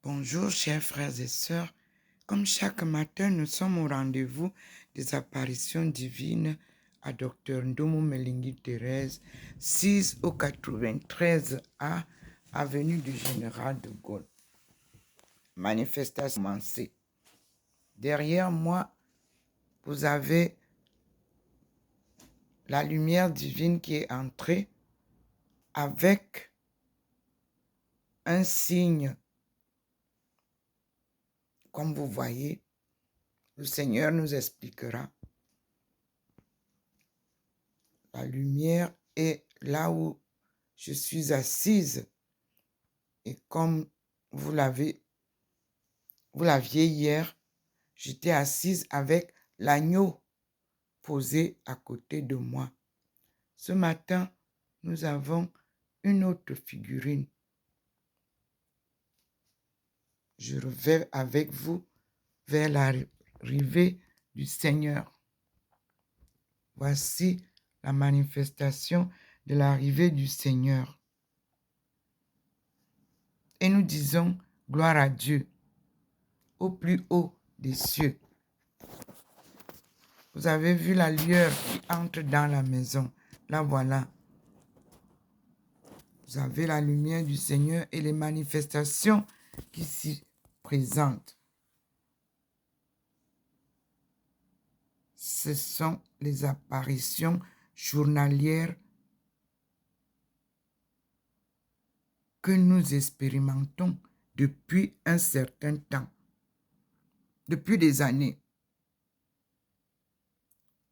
Bonjour chers frères et sœurs, comme chaque matin nous sommes au rendez-vous des apparitions divines à Dr Ndomo Melingi Thérèse, 6 au 93A, avenue du Général de Gaulle. Manifestation commencée. Derrière moi, vous avez la lumière divine qui est entrée avec un signe. Comme vous voyez, le Seigneur nous expliquera. La lumière est là où je suis assise. Et comme vous l'aviez hier, j'étais assise avec l'agneau posé à côté de moi. Ce matin, nous avons une autre figurine. Je vais avec vous vers l'arrivée du Seigneur. Voici la manifestation de l'arrivée du Seigneur. Et nous disons gloire à Dieu au plus haut des cieux. Vous avez vu la lueur qui entre dans la maison. La voilà. Vous avez la lumière du Seigneur et les manifestations qui s'y présentent. Ce sont les apparitions journalières que nous expérimentons depuis un certain temps, depuis des années.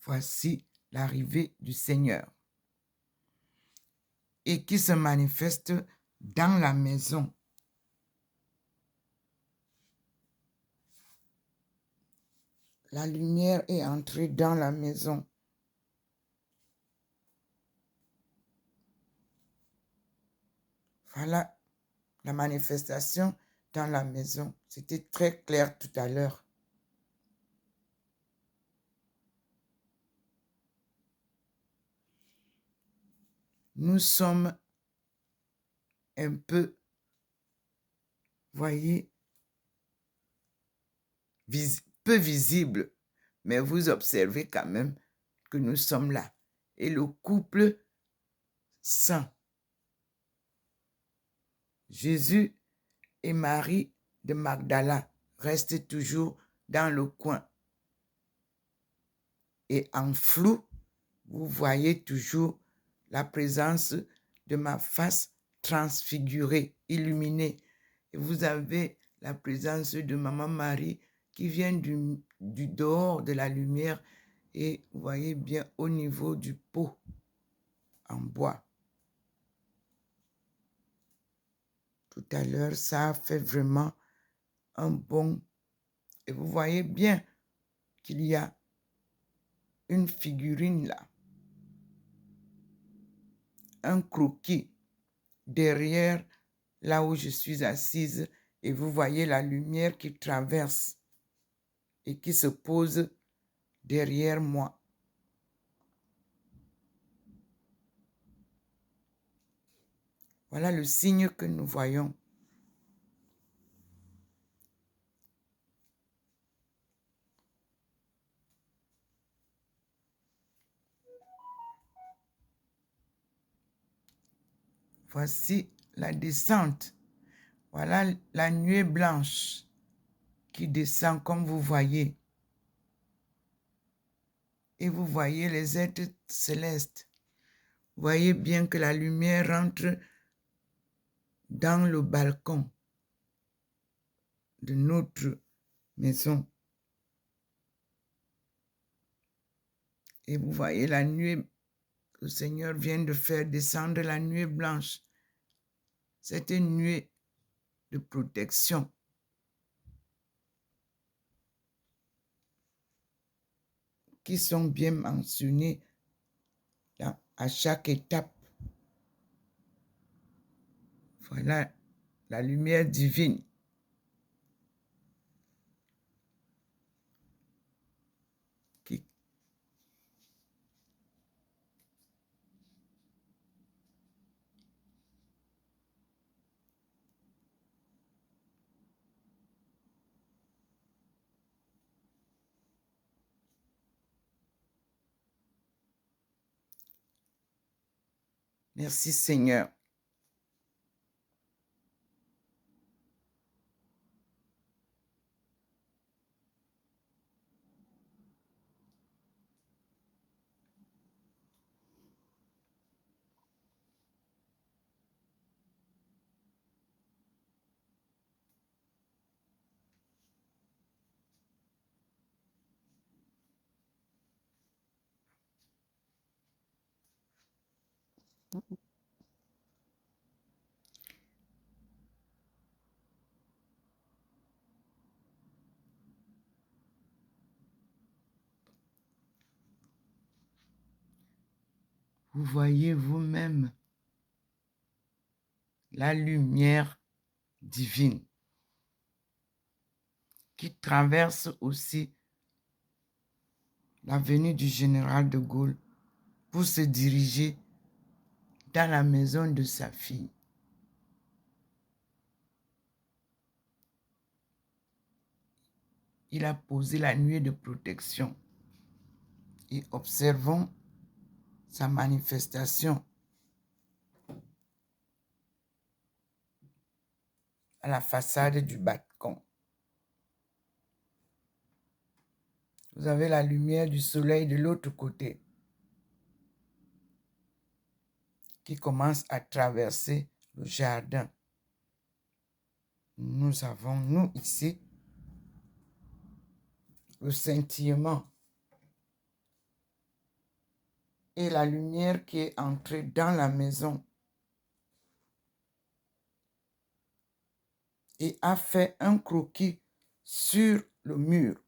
Voici l'arrivée du Seigneur et qui se manifeste dans la maison. La lumière est entrée dans la maison. Voilà la manifestation dans la maison. C'était très clair tout à l'heure. Nous sommes un peu, voyez, peu visibles, mais vous observez quand même que nous sommes là. Et le couple saint, Jésus et Marie de Magdala, restent toujours dans le coin. Et en flou, vous voyez toujours la présence de ma face transfigurée, illuminée. Et vous avez la présence de Maman Marie qui vient du dehors de la lumière. Et vous voyez bien au niveau du pot en bois. Tout à l'heure, ça a fait vraiment un bond. Et vous voyez bien qu'il y a une figurine là. Un croquis derrière là où je suis assise et vous voyez la lumière qui traverse et qui se pose derrière moi. Voilà le signe que nous voyons. Voici la descente. Voilà la nuée blanche qui descend comme vous voyez. Et vous voyez les êtres célestes. Vous voyez bien que la lumière rentre dans le balcon de notre maison. Et vous voyez la nuée, le Seigneur vient de faire descendre la nuée blanche. C'est une nuée de protection. Qui sont bien mentionnés à chaque étape. Voilà la lumière divine. Merci Seigneur. Vous voyez vous-même la lumière divine qui traverse aussi l'avenue du général de Gaulle pour se diriger dans la maison de sa fille. Il a posé la nuée de protection et observons sa manifestation à la façade du balcon. Vous avez la lumière du soleil de l'autre côté qui commence à traverser le jardin. Nous avons, nous, ici, le scintillement et la lumière qui est entrée dans la maison et a fait un croquis sur le mur.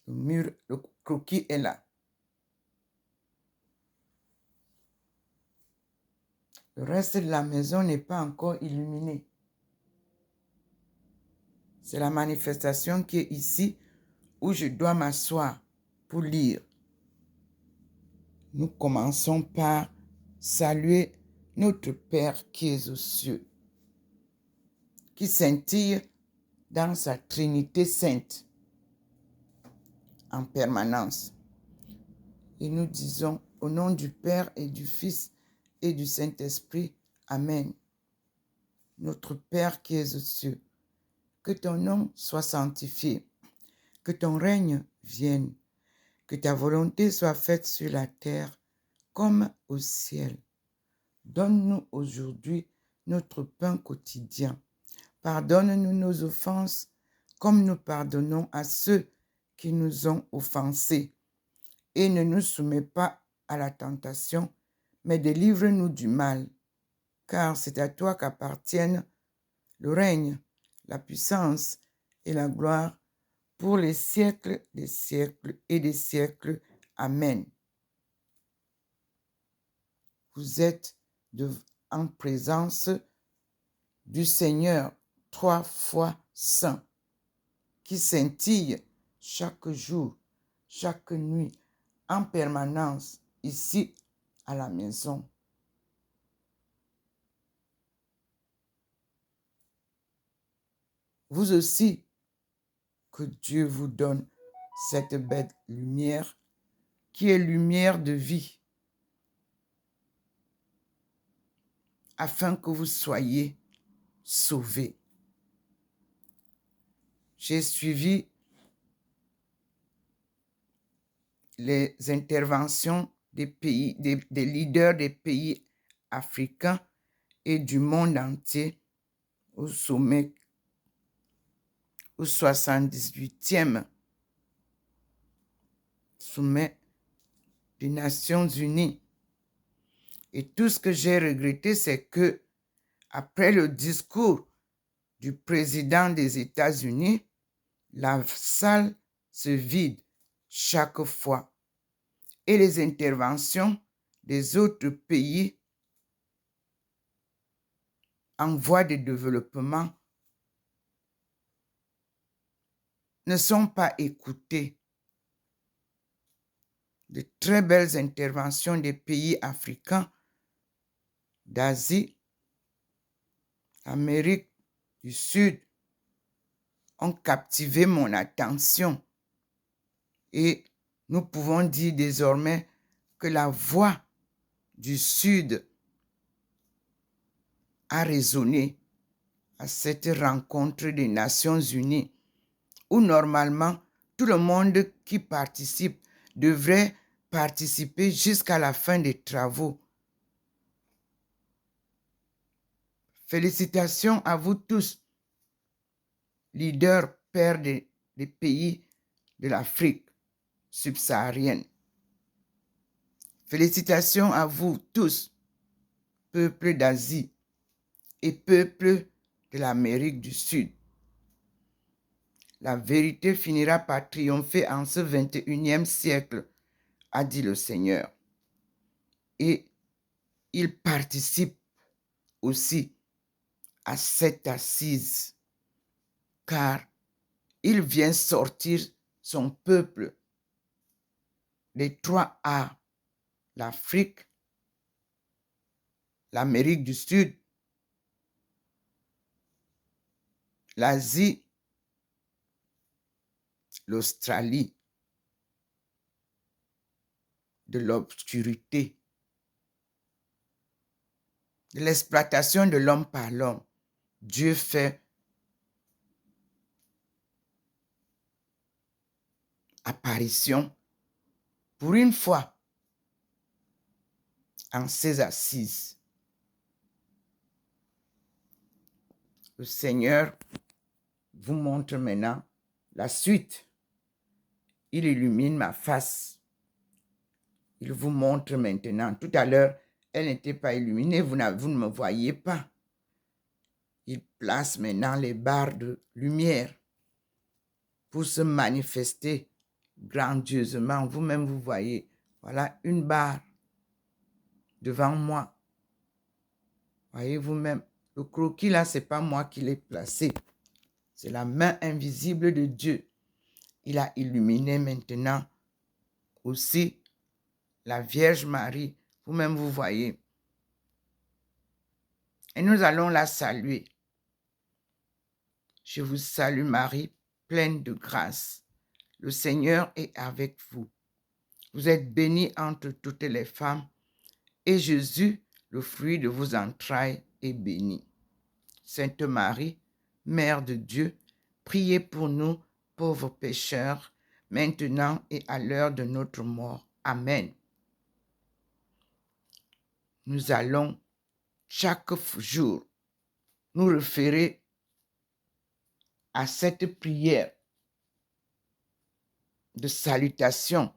Le mur, le croquis est là. Le reste de la maison n'est pas encore illuminé. C'est la manifestation qui est ici où je dois m'asseoir pour lire. Nous commençons par saluer notre Père qui est aux cieux, qui scintille dans sa Trinité sainte en permanence. Et nous disons au nom du Père et du Fils et du Saint-Esprit, Amen. Notre Père qui es aux cieux, que ton nom soit sanctifié, que ton règne vienne, que ta volonté soit faite sur la terre comme au ciel. Donne-nous aujourd'hui notre pain quotidien. Pardonne-nous nos offenses comme nous pardonnons à ceux qui nous ont offensés. Et ne nous soumets pas à la tentation, mais délivre-nous du mal. Car c'est à toi qu'appartiennent le règne, la puissance et la gloire pour les siècles des siècles et des siècles. Amen. Vous êtes en présence du Seigneur 3 fois saint, qui scintille chaque jour, chaque nuit, en permanence, ici à la maison. Vous aussi, que Dieu vous donne cette belle lumière qui est lumière de vie, afin que vous soyez sauvés. J'ai suivi les interventions des pays, des leaders des pays africains et du monde entier au sommet, au 78e sommet des Nations Unies. Et tout ce que j'ai regretté, c'est que après le discours du président des États-Unis, la salle se vide chaque fois et les interventions des autres pays en voie de développement ne sont pas écoutées. De très belles interventions des pays africains, d'Asie, d'Amérique du Sud ont captivé mon attention et Nous pouvons dire désormais que la voix du Sud a résonné à cette rencontre des Nations Unies où normalement tout le monde qui participe devrait participer jusqu'à la fin des travaux. Félicitations à vous tous, leaders, pères des pays de l'Afrique subsaharienne. Félicitations à vous tous, peuples d'Asie et peuples de l'Amérique du Sud. La vérité finira par triompher en ce 21e siècle, a dit le Seigneur. Et il participe aussi à cette assise, car il vient sortir son peuple des 3A, l'Afrique, l'Amérique du Sud, l'Asie, l'Australie, de l'obscurité, de l'exploitation de l'homme par l'homme. Dieu fait apparition pour une fois en ces assises. Le Seigneur vous montre maintenant la suite. Il illumine ma face. Il vous montre maintenant. Tout à l'heure, elle n'était pas illuminée. Vous ne me voyez pas. Il place maintenant les barres de lumière pour se manifester grandiosement. Vous-même, vous voyez. Voilà une barre devant moi. Voyez vous-même. Le croquis là, ce n'est pas moi qui l'ai placé. C'est la main invisible de Dieu. Il a illuminé maintenant aussi la Vierge Marie. Vous-même, vous voyez. Et nous allons la saluer. Je vous salue Marie, pleine de grâce. Le Seigneur est avec vous. Vous êtes bénie entre toutes les femmes, et Jésus, le fruit de vos entrailles, est béni. Sainte Marie, Mère de Dieu, priez pour nous, pauvres pécheurs, maintenant et à l'heure de notre mort. Amen. Nous allons chaque jour nous référer à cette prière de salutation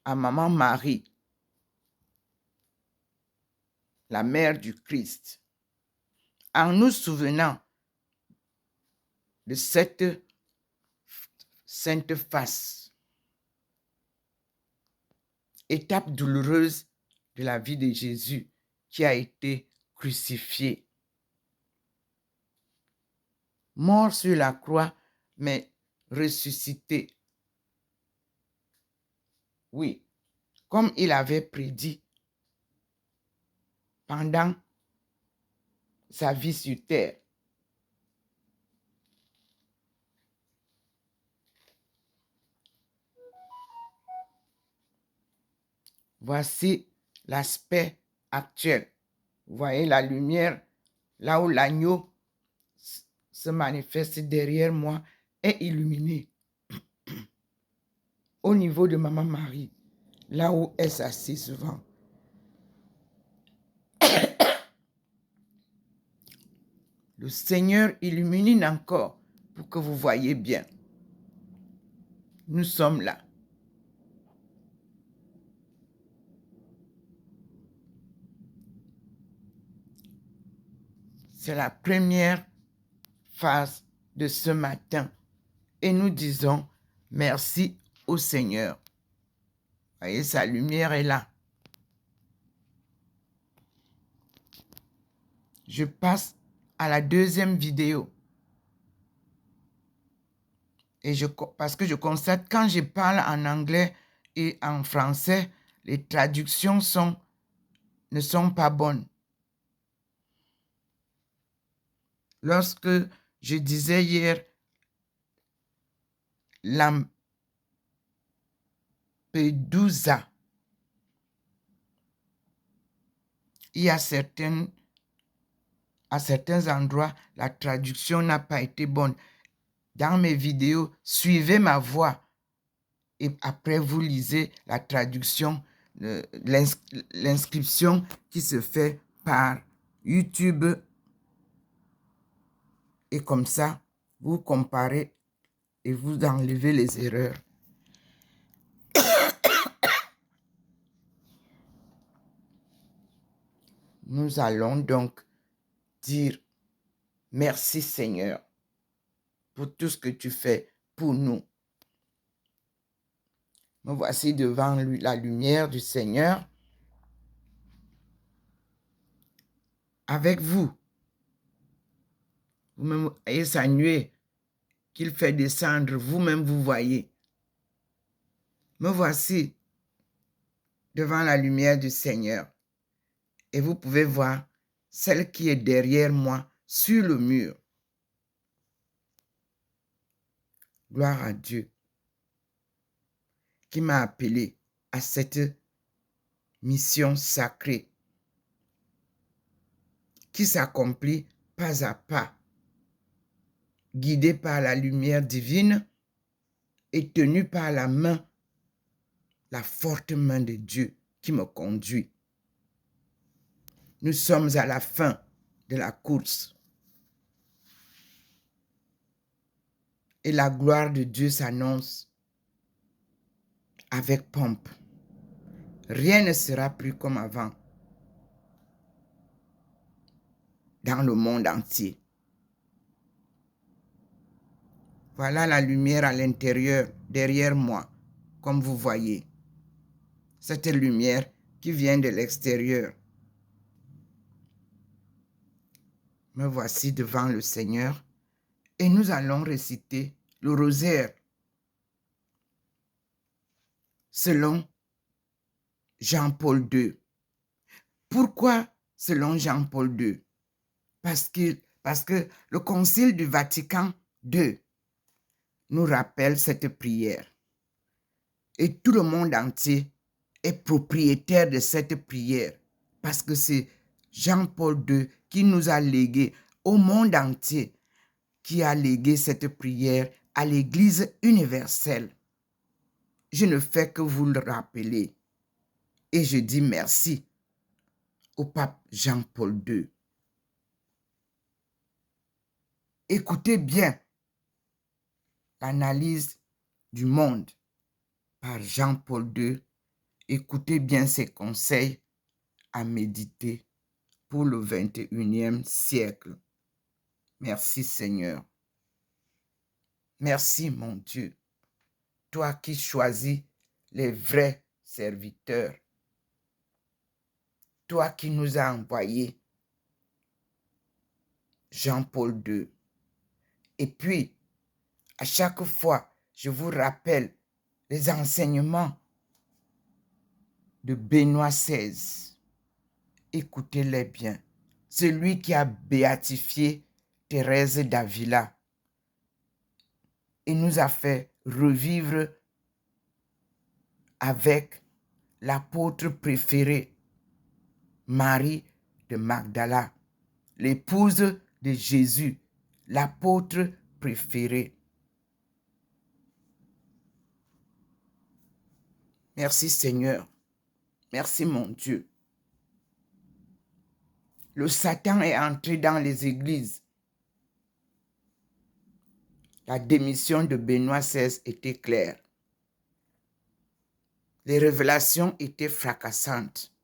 à Maman Marie, la mère du Christ, en nous souvenant de cette sainte face, étape douloureuse de la vie de Jésus qui a été crucifié, mort sur la croix, mais ressuscité. Oui, comme il avait prédit pendant sa vie sur terre. Voici l'aspect actuel. Vous voyez la lumière, là où l'agneau se manifeste derrière moi, est illuminé. Au niveau de Maman Marie, là où elle s'assied souvent. Le Seigneur illumine encore pour que vous voyez bien. Nous sommes là. C'est la première phase de ce matin. Et nous disons merci au Seigneur. Vous voyez, sa lumière est là. Je passe à la deuxième vidéo. Et parce que je constate, quand je parle en anglais et en français, les traductions ne sont pas bonnes. Lorsque je disais hier, Lampedusa. Il y a à certains endroits, la traduction n'a pas été bonne. Dans mes vidéos, suivez ma voix et après vous lisez la traduction, l'inscription qui se fait par YouTube et comme ça, vous comparez et vous enlevez les erreurs. Nous allons donc dire merci Seigneur pour tout ce que tu fais pour nous. Me voici devant la lumière du Seigneur avec vous. Vous-même voyez sa nuée qu'il fait descendre, vous-même vous voyez. Me voici devant la lumière du Seigneur et vous pouvez voir celle qui est derrière moi sur le mur. Gloire à Dieu qui m'a appelé à cette mission sacrée qui s'accomplit pas à pas, guidée par la lumière divine et tenue par la forte main de Dieu qui me conduit. Nous sommes à la fin de la course. Et la gloire de Dieu s'annonce avec pompe. Rien ne sera plus comme avant dans le monde entier. Voilà la lumière à l'intérieur, derrière moi, comme vous voyez. Cette lumière qui vient de l'extérieur. Me voici devant le Seigneur et nous allons réciter le rosaire selon Jean-Paul II. Pourquoi selon Jean-Paul II? Parce que le Concile du Vatican II nous rappelle cette prière. Et tout le monde entier est propriétaire de cette prière parce que c'est Jean-Paul II qui nous a légué au monde entier, qui a légué cette prière à l'Église universelle. Je ne fais que vous le rappeler et je dis merci au pape Jean-Paul II. Écoutez bien l'analyse du monde par Jean-Paul II. Écoutez bien ses conseils à méditer pour le 21e siècle. Merci Seigneur. Merci mon Dieu. Toi qui choisis les vrais serviteurs. Toi qui nous as envoyé Jean-Paul II. Et puis, à chaque fois, je vous rappelle les enseignements de Benoît XVI. Écoutez-les bien. Celui qui a béatifié Thérèse d'Avila et nous a fait revivre avec l'apôtre préféré, Marie de Magdala, l'épouse de Jésus, l'apôtre préféré. Merci Seigneur. Merci mon Dieu. Le Satan est entré dans les églises. La démission de Benoît XVI était claire. Les révélations étaient fracassantes.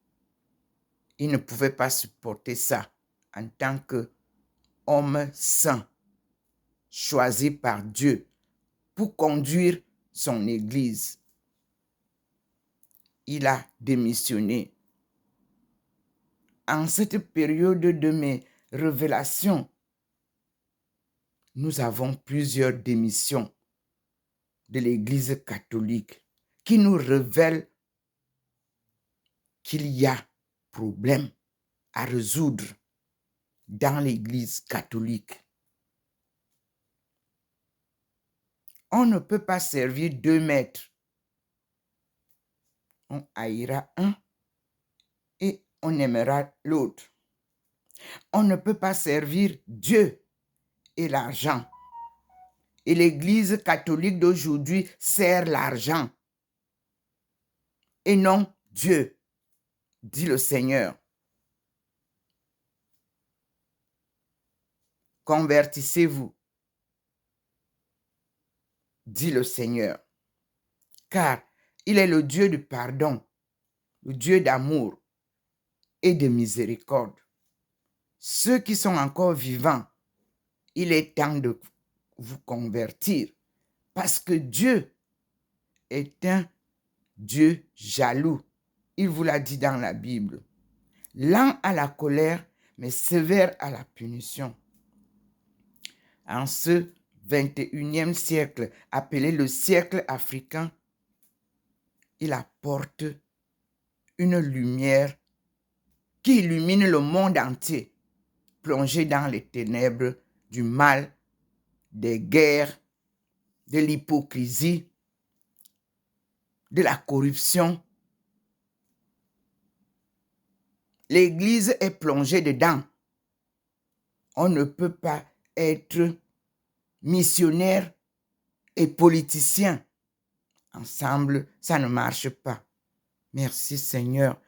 Il ne pouvait pas supporter ça en tant qu'homme saint, choisi par Dieu pour conduire son église. Il a démissionné. En cette période de mes révélations, nous avons plusieurs démissions de l'Église catholique qui nous révèlent qu'il y a problème à résoudre dans l'Église catholique. On ne peut pas servir 2 maîtres. On haïra un et on aimera l'autre. On ne peut pas servir Dieu et l'argent. Et l'Église catholique d'aujourd'hui sert l'argent et non Dieu, dit le Seigneur. Convertissez-vous, dit le Seigneur, car il est le Dieu du pardon, le Dieu d'amour et de miséricorde. Ceux qui sont encore vivants, il est temps de vous convertir, parce que Dieu est un Dieu jaloux. Il vous l'a dit dans la Bible. Lent à la colère, mais sévère à la punition. En ce 21e siècle, appelé le siècle africain, il apporte une lumière qui illumine le monde entier, plongé dans les ténèbres du mal, des guerres, de l'hypocrisie, de la corruption. L'Église est plongée dedans. On ne peut pas être missionnaire et politicien. Ensemble, ça ne marche pas. Merci Seigneur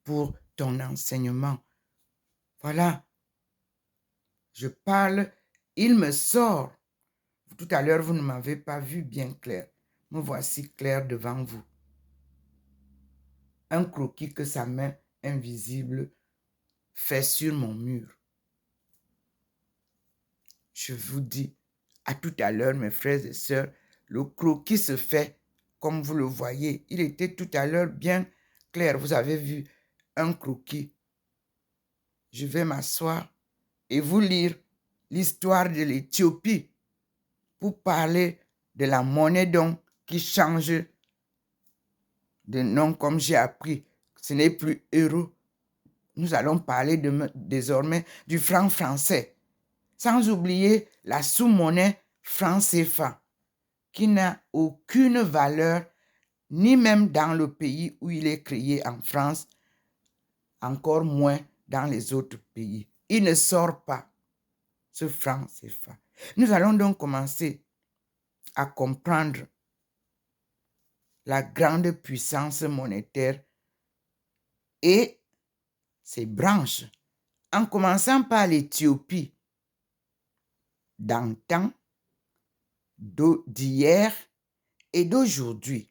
pour ton enseignement. Voilà. Je parle, il me sort. Tout à l'heure, vous ne m'avez pas vu bien clair. Me voici clair devant vous. Un croquis que sa main invisible fait sur mon mur. Je vous dis, à tout à l'heure, mes frères et sœurs, le croquis se fait comme vous le voyez. Il était tout à l'heure bien clair. Vous avez vu un croquis. Je vais m'asseoir et vous lire l'histoire de l'Éthiopie pour parler de la monnaie donc qui change de nom comme j'ai appris. Ce n'est plus euro. Nous allons parler désormais du franc français. Sans oublier la sous-monnaie franc CFA qui n'a aucune valeur ni même dans le pays où il est créé en France, encore moins dans les autres pays. Il ne sort pas, ce franc CFA. Nous allons donc commencer à comprendre la grande puissance monétaire et ses branches, en commençant par l'Éthiopie, d'antan, d'hier et d'aujourd'hui.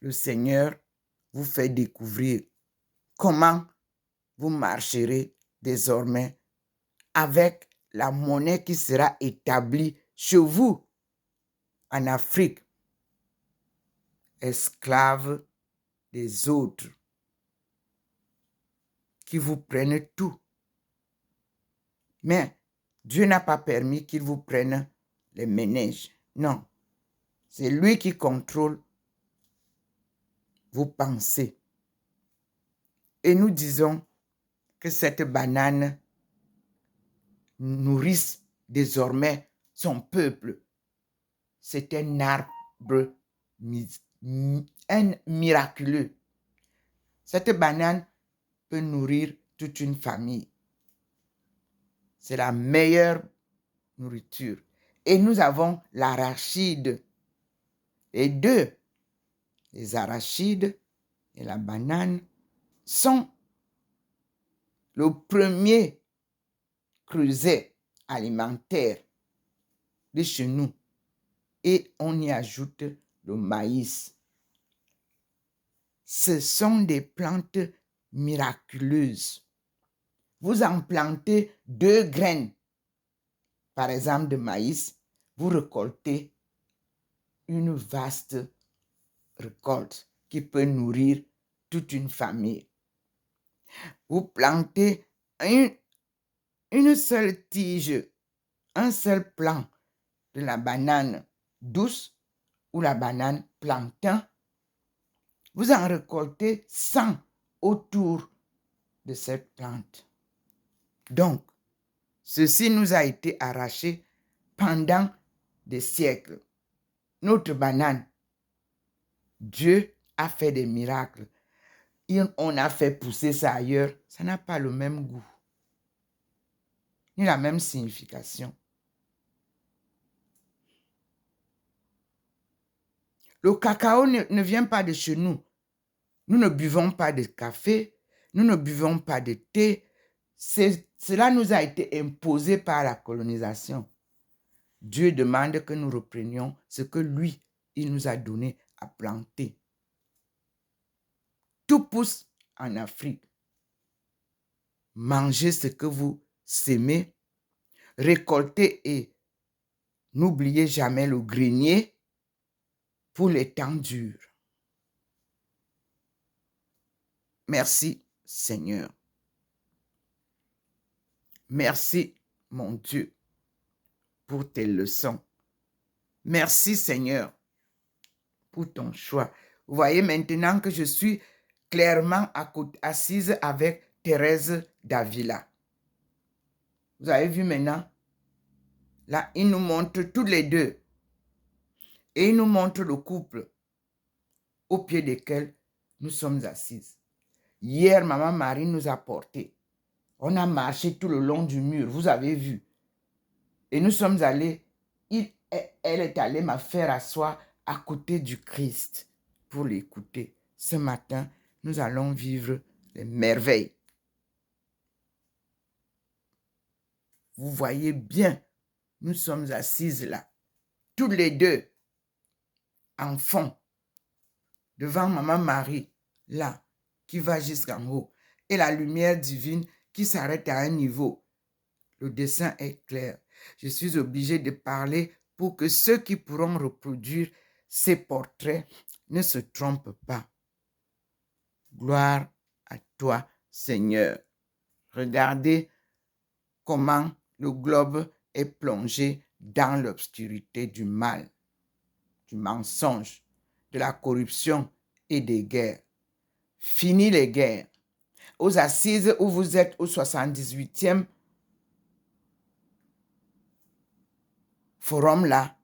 Le Seigneur vous fait découvrir comment vous marcherez désormais avec la monnaie qui sera établie chez vous en Afrique, esclaves des autres qui vous prennent tout. Mais Dieu n'a pas permis qu'ils vous prennent les ménages. Non, c'est lui qui contrôle vos pensées. Et nous disons que cette banane nourrisse désormais son peuple. C'est un arbre miraculeux. Cette banane peut nourrir toute une famille. C'est la meilleure nourriture. Et nous avons l'arachide. Les deux, les arachides et la banane, sont le premier creuset alimentaire de chez nous. Et on y ajoute le maïs. Ce sont des plantes miraculeuses. Vous en plantez 2 graines, par exemple de maïs, vous récoltez une vaste récolte qui peut nourrir toute une famille. Vous plantez une seule tige, un seul plant de la banane douce ou la banane plantain, vous en récoltez 100 autour de cette plante. Donc, ceci nous a été arraché pendant des siècles. Notre banane, Dieu a fait des miracles. On a fait pousser ça ailleurs. Ça n'a pas le même goût, ni la même signification. Le cacao ne vient pas de chez nous. Nous ne buvons pas de café, nous ne buvons pas de thé. Cela nous a été imposé par la colonisation. Dieu demande que nous reprenions ce que lui, il nous a donné à planter. Tout pousse en Afrique. Mangez ce que vous sémez, récoltez et n'oubliez jamais le grenier pour les temps durs. Merci, Seigneur. Merci, mon Dieu, pour tes leçons. Merci, Seigneur, pour ton choix. Vous voyez maintenant que je suis clairement assise avec Thérèse d'Avila. Vous avez vu maintenant? Là, il nous montre tous les deux. Et il nous montre le couple au pied desquels nous sommes assises. Hier, Maman Marie nous a portés. On a marché tout le long du mur, vous avez vu. Et nous sommes allés, elle est allée me faire asseoir à côté du Christ pour l'écouter. Ce matin, nous allons vivre les merveilles. Vous voyez bien, nous sommes assises là, tous les deux, enfants, devant Maman Marie, là, qui va jusqu'en haut, et la lumière divine qui s'arrête à un niveau. Le dessin est clair. Je suis obligée de parler pour que ceux qui pourront reproduire ces portraits ne se trompent pas. Gloire à toi, Seigneur. Regardez comment le globe est plongé dans l'obscurité du mal, du mensonge, de la corruption et des guerres. Fini les guerres. Aux assises où vous êtes au 78e forum là,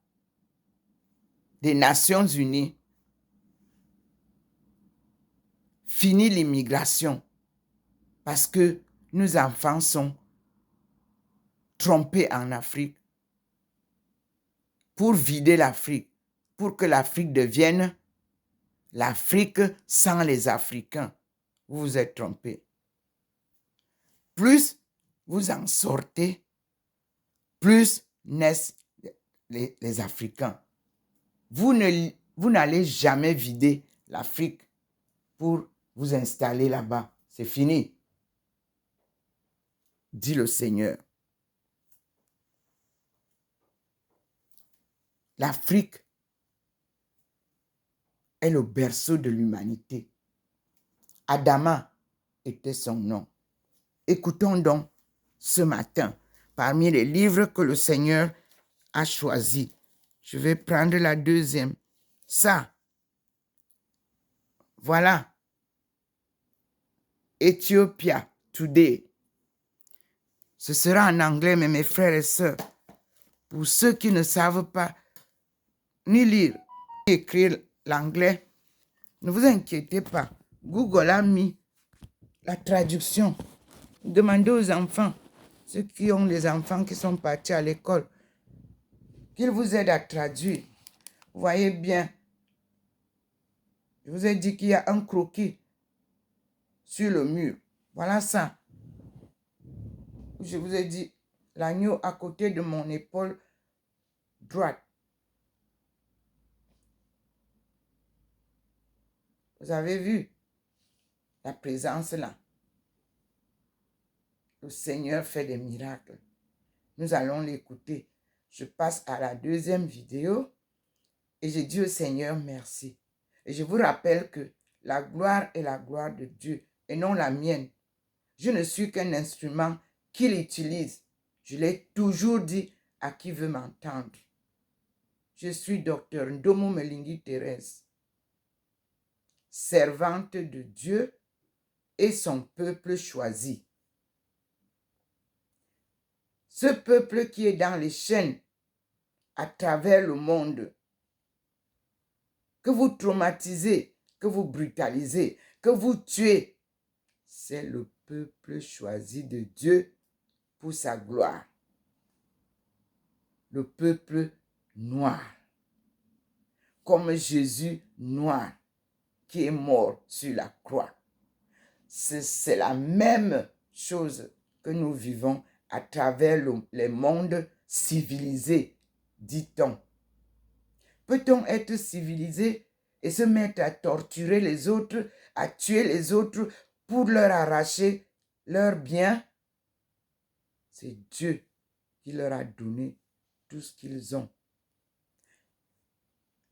des Nations Unies, fini l'immigration parce que nos enfants sont trompés en Afrique pour vider l'Afrique, pour que l'Afrique devienne l'Afrique sans les Africains. Vous vous êtes trompés. Plus vous en sortez, plus naissent les Africains. Vous n'allez jamais vider l'Afrique pour vous installer là-bas. C'est fini, dit le Seigneur. L'Afrique est le berceau de l'humanité. Adama était son nom. Écoutons donc ce matin, parmi les livres que le Seigneur a choisis. Je vais prendre la deuxième. Ça, voilà. Ethiopia Today. Ce sera en anglais, mais mes frères et sœurs, pour ceux qui ne savent pas ni lire ni écrire l'anglais, ne vous inquiétez pas. Google a mis la traduction. Demandez aux enfants, ceux qui ont des enfants qui sont partis à l'école, qu'ils vous aident à traduire. Vous voyez bien, je vous ai dit qu'il y a un croquis sur le mur. Voilà ça. Je vous ai dit l'agneau à côté de mon épaule droite. Vous avez vu la présence là. Le Seigneur fait des miracles. Nous allons l'écouter. Je passe à la deuxième vidéo et je dis au Seigneur merci. Et je vous rappelle que la gloire est la gloire de Dieu et non la mienne. Je ne suis qu'un instrument qu'il utilise. Je l'ai toujours dit à qui veut m'entendre. Je suis docteur Ndomo Melingi Thérèse, servante de Dieu et son peuple choisi. Ce peuple qui est dans les chaînes à travers le monde, que vous traumatisez que vous brutalisez, que vous tuez, c'est le peuple choisi de Dieu pour sa gloire. Le peuple noir, comme Jésus noir qui est mort sur la croix. C'est la même chose que nous vivons à travers les mondes civilisés, dit-on. Peut-on être civilisé et se mettre à torturer les autres, à tuer les autres pour leur arracher leurs biens? C'est Dieu qui leur a donné tout ce qu'ils ont.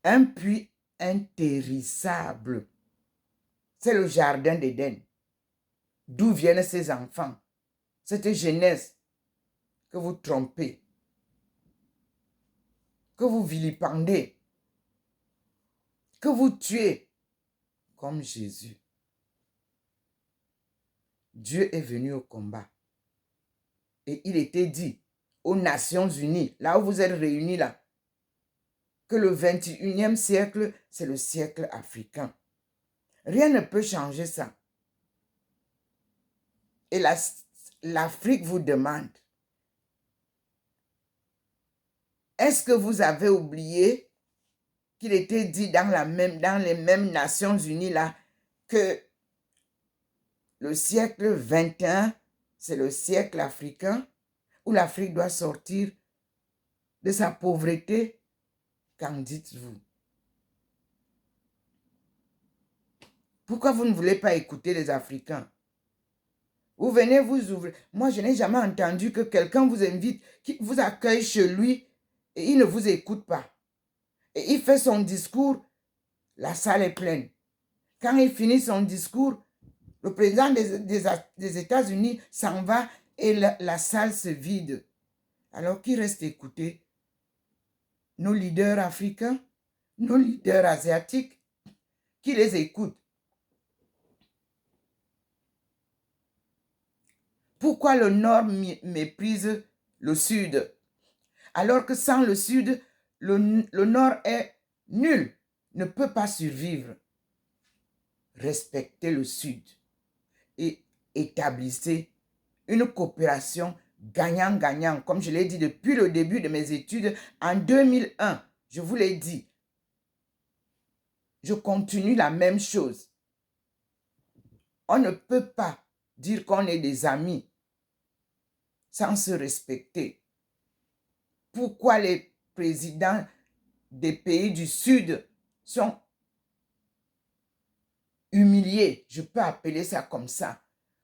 Un puits intérissable, c'est le jardin d'Éden. D'où viennent ces enfants? Cette jeunesse que vous trompez, que vous vilipendez, que vous tuez comme Jésus. Dieu est venu au combat. Et il était dit aux Nations Unies, là où vous êtes réunis là, que le 21e siècle, c'est le siècle africain. Rien ne peut changer ça. Et l'Afrique vous demande, est-ce que vous avez oublié qu'il était dit dans les mêmes Nations Unies là, que le siècle 21, c'est le siècle africain, où l'Afrique doit sortir de sa pauvreté? Qu'en dites-vous? Pourquoi vous ne voulez pas écouter les Africains? Vous venez vous ouvrir. Moi, je n'ai jamais entendu que quelqu'un vous invite, qui vous accueille chez lui et il ne vous écoute pas. Et il fait son discours, la salle est pleine. Quand il finit son discours, le président des États-Unis s'en va et la salle se vide. Alors qui reste écouter? Nos leaders africains, nos leaders asiatiques, qui les écoutent? Pourquoi le Nord méprise le Sud? Alors que sans le Sud, le Nord est nul, ne peut pas survivre. Respectez le Sud et établissez une coopération gagnant-gagnant. Comme je l'ai dit depuis le début de mes études, en 2001, je vous l'ai dit, je continue la même chose. On ne peut pas dire qu'on est des amis sans se respecter. Pourquoi les présidents des pays du Sud sont humiliés? Je peux appeler ça comme ça.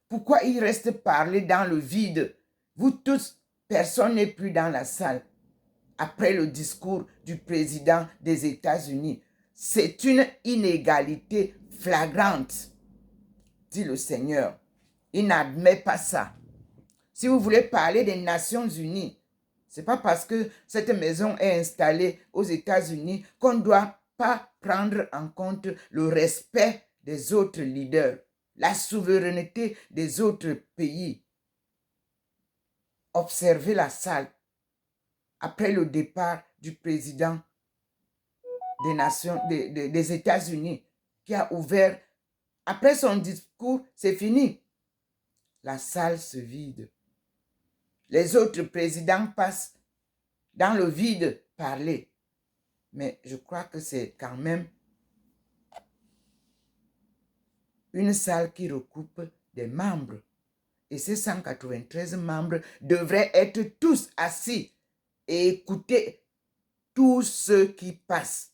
Pourquoi ils restent parler dans le vide? Vous tous, personne n'est plus dans la salle. Après le discours du président des États-Unis, c'est une inégalité flagrante, dit le Seigneur. Il n'admet pas ça. Si vous voulez parler des Nations Unies, ce n'est pas parce que cette maison est installée aux États-Unis qu'on ne doit pas prendre en compte le respect des autres leaders, la souveraineté des autres pays. Observez la salle après le départ du président des États-Unis qui a ouvert. Après son discours, c'est fini. La salle se vide. Les autres présidents passent dans le vide parler. Mais je crois que c'est quand même une salle qui recoupe des membres. Et ces 193 membres devraient être tous assis et écouter tous ceux qui passent.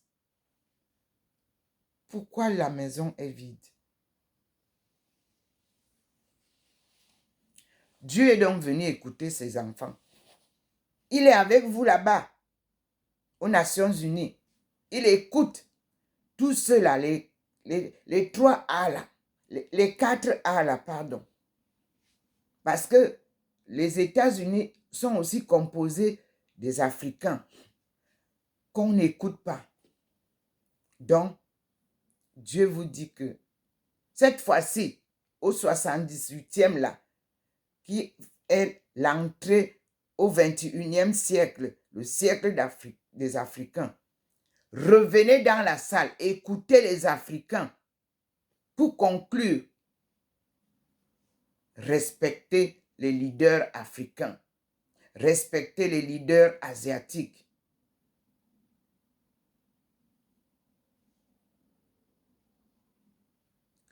Pourquoi la maison est vide? Dieu est donc venu écouter ses enfants. Il est avec vous là-bas, aux Nations Unies. Il écoute tous ceux-là, les 3 A là, les 4 A là, pardon. Parce que les États-Unis sont aussi composés des Africains qu'on n'écoute pas. Donc, Dieu vous dit que cette fois-ci, au 78e là, qui est l'entrée au 21e siècle, le siècle des Africains, revenez dans la salle, écoutez les Africains Pour conclure, respectez les leaders africains, respectez les leaders asiatiques.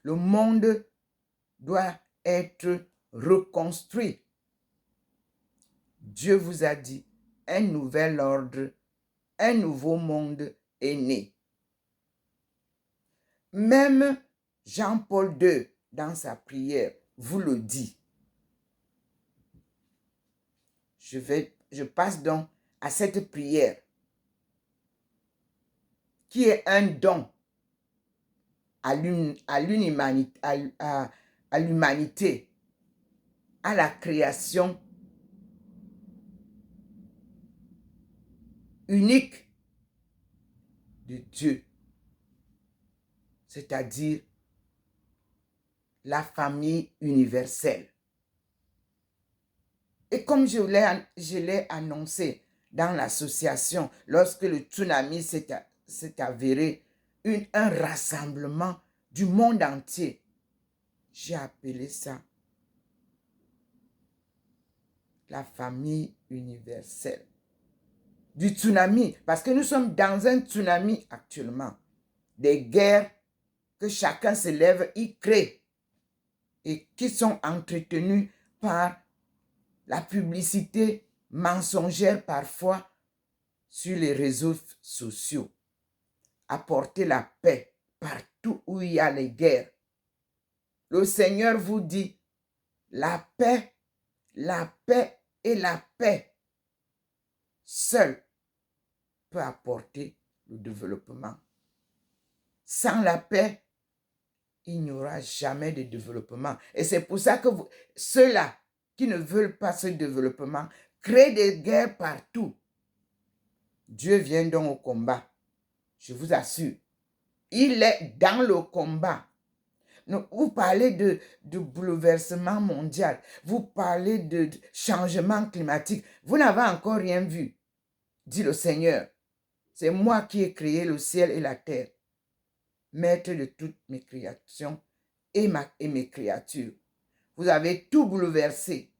Le monde doit être reconstruit. Dieu vous a dit, un nouvel ordre, un nouveau monde est né. Même Jean-Paul II, dans sa prière, vous le dit. Je passe donc à cette prière qui est un don à l'humanité, à la création unique de Dieu, c'est-à-dire la famille universelle. Et comme je l'ai annoncé dans l'association, lorsque le tsunami s'est avéré un rassemblement du monde entier, j'ai appelé ça la famille universelle. Du tsunami, parce que nous sommes dans un tsunami actuellement. Des guerres que chacun se lève, y crée, et qui sont entretenues par la publicité mensongère parfois sur les réseaux sociaux. Apporter la paix partout où il y a les guerres. Le Seigneur vous dit, la paix et la paix seule peut apporter le développement. Sans la paix, il n'y aura jamais de développement. Et c'est pour ça que ceux-là qui ne veulent pas ce développement créent des guerres partout. Dieu vient donc au combat. Je vous assure. Il est dans le combat. Vous parlez de bouleversement mondial. Vous parlez de changement climatique. Vous n'avez encore rien vu, dit le Seigneur. C'est moi qui ai créé le ciel et la terre, maître de toutes mes créations et mes créatures. Vous avez tout bouleversé,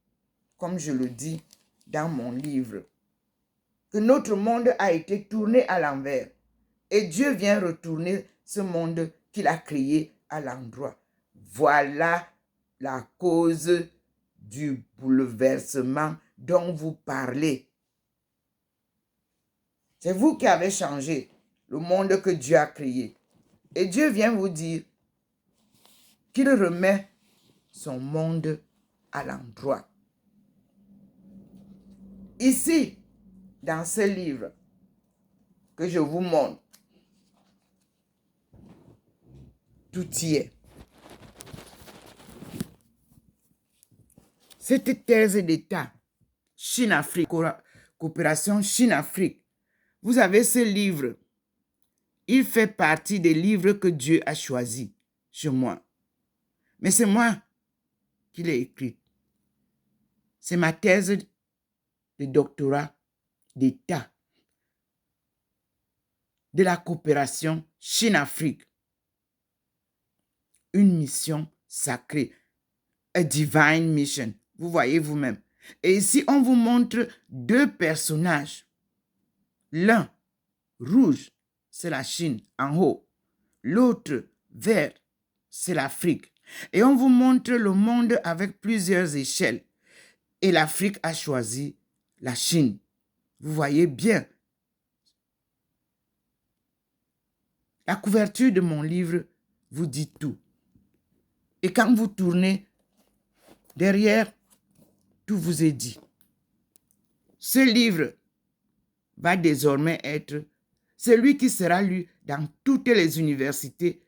comme je le dis dans mon livre, que notre monde a été tourné à l'envers. Et Dieu vient retourner ce monde qu'il a créé à l'endroit. Voilà la cause du bouleversement dont vous parlez. C'est vous qui avez changé le monde que Dieu a créé. Et Dieu vient vous dire qu'il remet son monde à l'endroit. Ici, dans ce livre que je vous montre, tout y est. Cette thèse d'État, Chine-Afrique, coopération Chine-Afrique, vous avez ce livre. Il fait partie des livres que Dieu a choisis chez moi. Mais c'est moi qui l'ai écrit. C'est ma thèse de doctorat d'État de la coopération Chine-Afrique. Une mission sacrée, a divine mission. Vous voyez vous-même. Et ici, on vous montre deux personnages. L'un, rouge, c'est la Chine en haut. L'autre, vert, c'est l'Afrique. Et on vous montre le monde avec plusieurs échelles. Et l'Afrique a choisi la Chine. Vous voyez bien. La couverture de mon livre vous dit tout. Et quand vous tournez, derrière, tout vous est dit. Ce livre va désormais être celui qui sera lu dans toutes les universités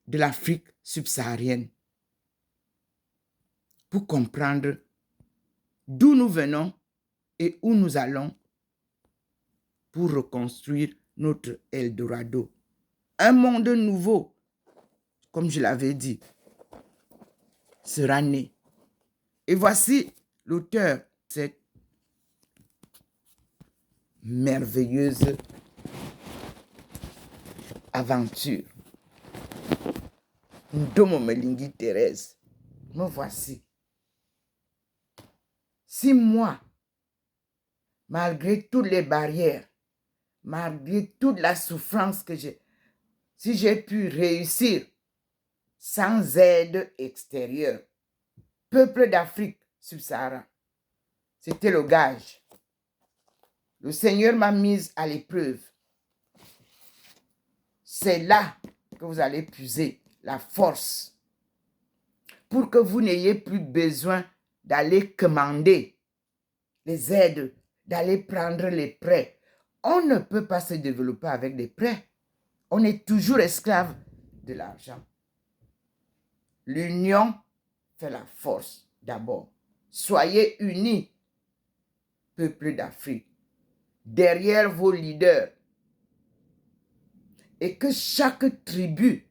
de l'Afrique subsaharienne pour comprendre d'où nous venons et où nous allons pour reconstruire notre Eldorado. Un monde nouveau, comme je l'avais dit, sera né. Et voici l'auteur de cette merveilleuse aventure. Ndomo Melingi Thérèse, me voici. Si moi, malgré toutes les barrières, malgré toute la souffrance que j'ai, si j'ai pu réussir sans aide extérieure, peuple d'Afrique subsaharienne, c'était le gage. Le Seigneur m'a mise à l'épreuve. C'est là que vous allez puiser la force pour que vous n'ayez plus besoin d'aller commander les aides, d'aller prendre les prêts. On ne peut pas se développer avec des prêts. On est toujours esclave de l'argent. L'union fait la force d'abord. Soyez unis, peuple d'Afrique, derrière vos leaders. Et que chaque tribu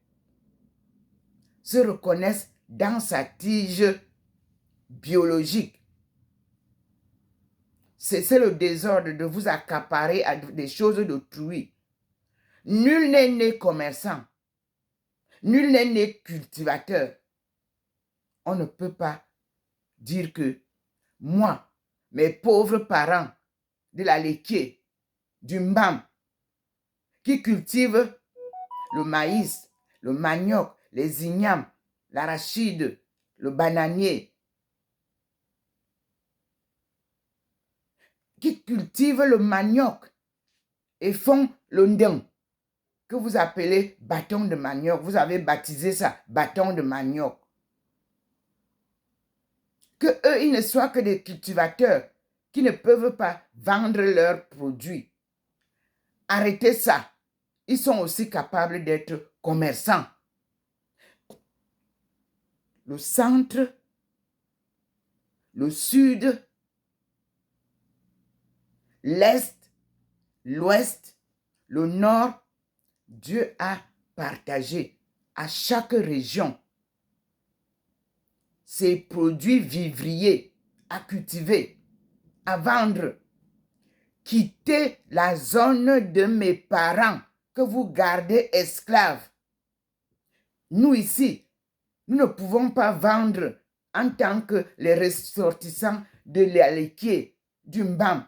se reconnaisse dans sa tige biologique. Cessez le désordre de vous accaparer à des choses d'autrui. Nul n'est né commerçant. Nul n'est né cultivateur. On ne peut pas dire que moi, mes pauvres parents de la Léquier, du Mbam, qui cultivent le maïs, le manioc, les ignames, l'arachide, le bananier, qui cultivent le manioc et font le ndeng, que vous appelez bâton de manioc. Vous avez baptisé ça, bâton de manioc. Que eux, ils ne soient que des cultivateurs qui ne peuvent pas vendre leurs produits. Arrêtez ça. Ils sont aussi capables d'être commerçants. Le centre, le sud, l'est, l'ouest, le nord, Dieu a partagé à chaque région ses produits vivriers à cultiver, à vendre. Quittez la zone de mes parents que vous gardez esclaves. Nous ici, nous ne pouvons pas vendre en tant que les ressortissants de la Léquier, du Mbam.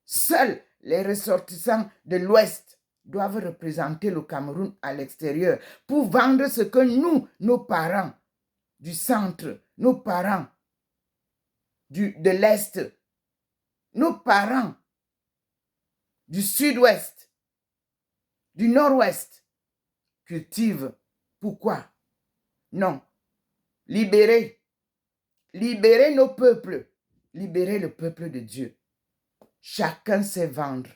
Seuls les ressortissants de l'Ouest doivent représenter le Cameroun à l'extérieur pour vendre ce que nous, nos parents du centre, nos parents de l'Est, nos parents du Sud-Ouest, du Nord-Ouest cultivent. Pourquoi? Non. Libérez nos peuples, libérez le peuple de Dieu. Chacun sait vendre,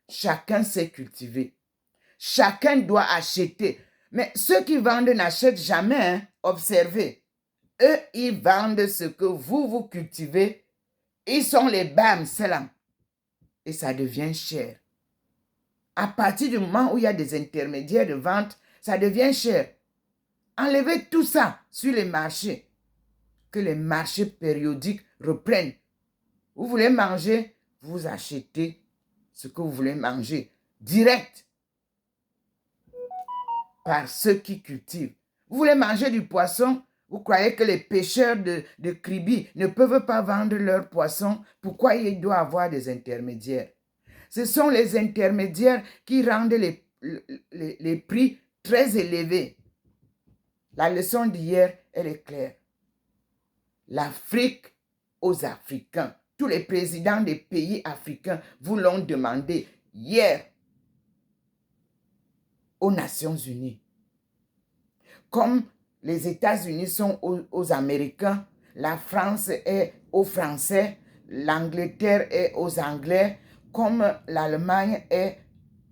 chacun sait cultiver, chacun doit acheter. Mais ceux qui vendent n'achètent jamais, hein? Observez. Eux, ils vendent ce que vous cultivez. Ils sont les bam salam. Et ça devient cher. À partir du moment où il y a des intermédiaires de vente, ça devient cher. Enlevez tout ça sur les marchés. Que les marchés périodiques reprennent. Vous voulez manger, vous achetez ce que vous voulez manger. Direct. Par ceux qui cultivent. Vous voulez manger du poisson, vous croyez que les pêcheurs de Kribi ne peuvent pas vendre leurs poissons? Pourquoi il doit y avoir des intermédiaires? Ce sont les intermédiaires qui rendent les prix très élevés. La leçon d'hier, elle est claire. L'Afrique aux Africains. Tous les présidents des pays africains vous l'ont demandé hier aux Nations Unies. Comme les États-Unis sont aux Américains, la France est aux Français, l'Angleterre est aux Anglais, comme l'Allemagne est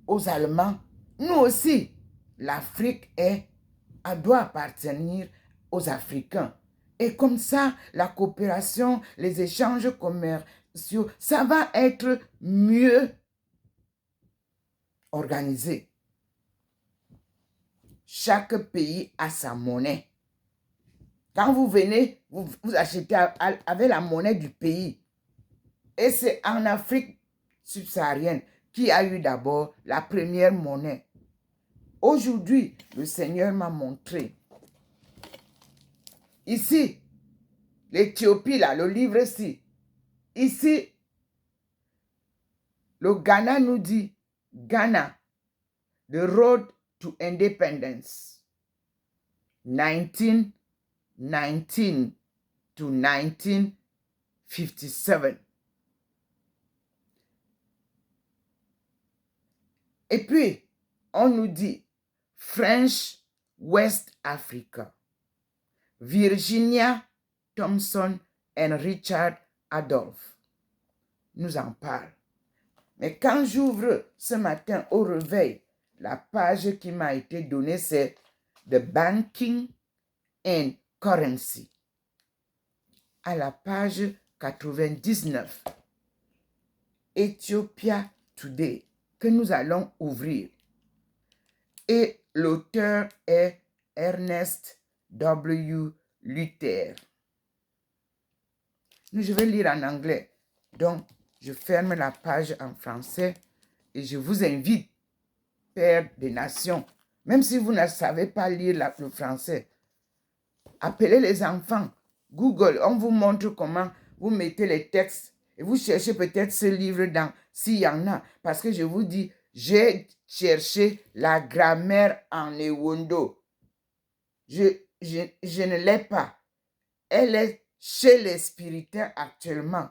aux Allemands. Nous aussi, l'Afrique doit appartenir aux Africains. Et comme ça, la coopération, les échanges commerciaux, ça va être mieux organisé. Chaque pays a sa monnaie. Quand vous venez, vous achetez avec la monnaie du pays. Et c'est en Afrique subsaharienne qui a eu d'abord la première monnaie. Aujourd'hui, le Seigneur m'a montré Ici, l'Éthiopie, là, le livre-ci. Ici, le Ghana nous dit, Ghana, the road to independence, 1919 to 1957. Et puis, on nous dit French West Africa, Virginia Thompson et Richard Adolphe nous en parlent. Mais quand j'ouvre ce matin au réveil, la page qui m'a été donnée, c'est The Banking and Currency. À la page 99, Ethiopia Today, que nous allons ouvrir. Et l'auteur est Ernest W. Luther. Je vais lire en anglais. Donc, je ferme la page en français et je vous invite, Père des Nations, même si vous ne savez pas lire le français, appelez les enfants. Google, on vous montre comment vous mettez les textes et vous cherchez peut-être ce livre dans, s'il y en a. Parce que je vous dis, j'ai cherché la grammaire en Ewondo. Je ne l'ai pas. Elle est chez les spiritaires actuellement.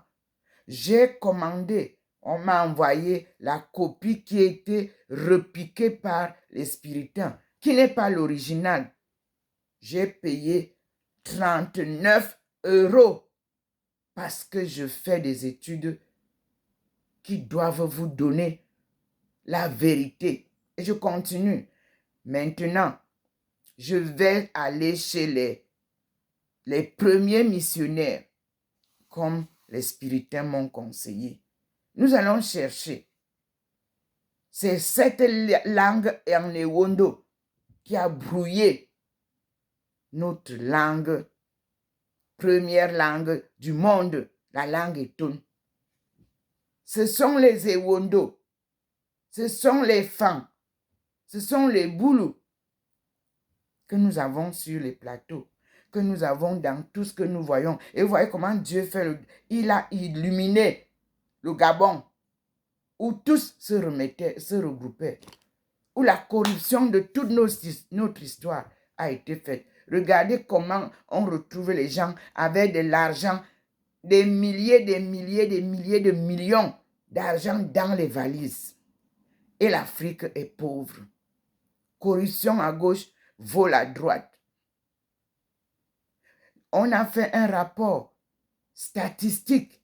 J'ai commandé, on m'a envoyé la copie qui a été repiquée par les spiritaires, qui n'est pas l'original. J'ai payé 39 € parce que je fais des études qui doivent vous donner la vérité. Et je continue. Maintenant, je vais aller chez les premiers missionnaires, comme les spiritains m'ont conseillé. Nous allons chercher. C'est cette langue en Ewondo qui a brouillé notre langue, première langue du monde, la langue Etone. Ce sont les Ewondo, ce sont les Fang, ce sont les Boulous que nous avons sur les plateaux, que nous avons dans tout ce que nous voyons. Et vous voyez comment Dieu fait, il a illuminé le Gabon, où tous se regroupaient, où la corruption de toute notre histoire a été faite. Regardez comment on retrouve les gens avec de l'argent, des milliers de millions d'argent dans les valises. Et l'Afrique est pauvre. Corruption à gauche, vol à droite. On a fait un rapport statistique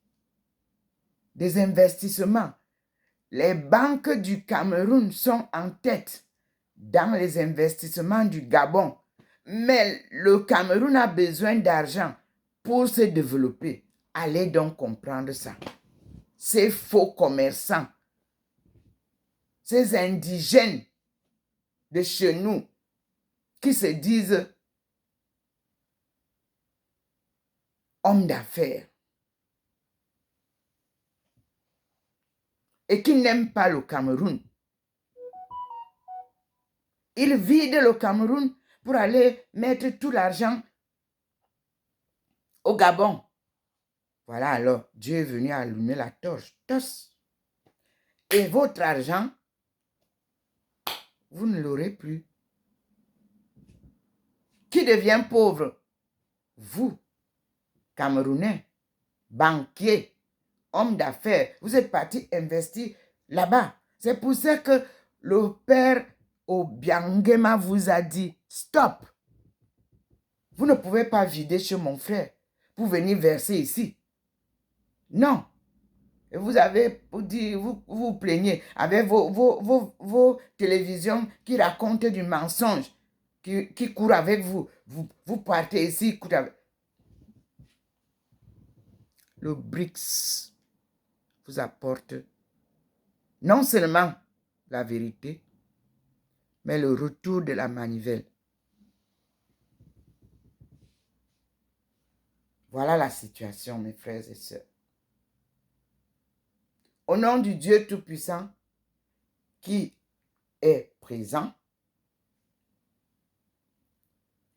des investissements. Les banques du Cameroun sont en tête dans les investissements du Gabon. Mais le Cameroun a besoin d'argent pour se développer. Allez donc comprendre ça. Ces faux commerçants, ces indigènes de chez nous qui se disent hommes d'affaires et qui n'aiment pas le Cameroun. Ils vident le Cameroun pour aller mettre tout l'argent au Gabon. Voilà alors, Dieu est venu allumer la torche. Tos. Et votre argent, vous ne l'aurez plus. Qui devient pauvre? Vous, Camerounais, banquiers, hommes d'affaires, vous êtes partis investir là-bas. C'est pour ça que le père Obiangema vous a dit, stop. Vous ne pouvez pas vider chez mon frère pour venir verser ici. Non. Et vous avez dit, vous plaignez avec vos télévisions qui racontent du mensonge, qui courent avec vous. Vous partez ici, courent avec. Le BRICS vous apporte non seulement la vérité, mais le retour de la manivelle. Voilà la situation, mes frères et sœurs. Au nom du Dieu Tout-Puissant qui est présent,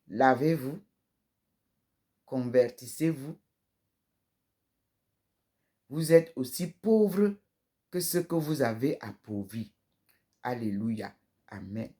lavez-vous, convertissez-vous. Vous êtes aussi pauvre que ce que vous avez appauvri. Alléluia. Amen.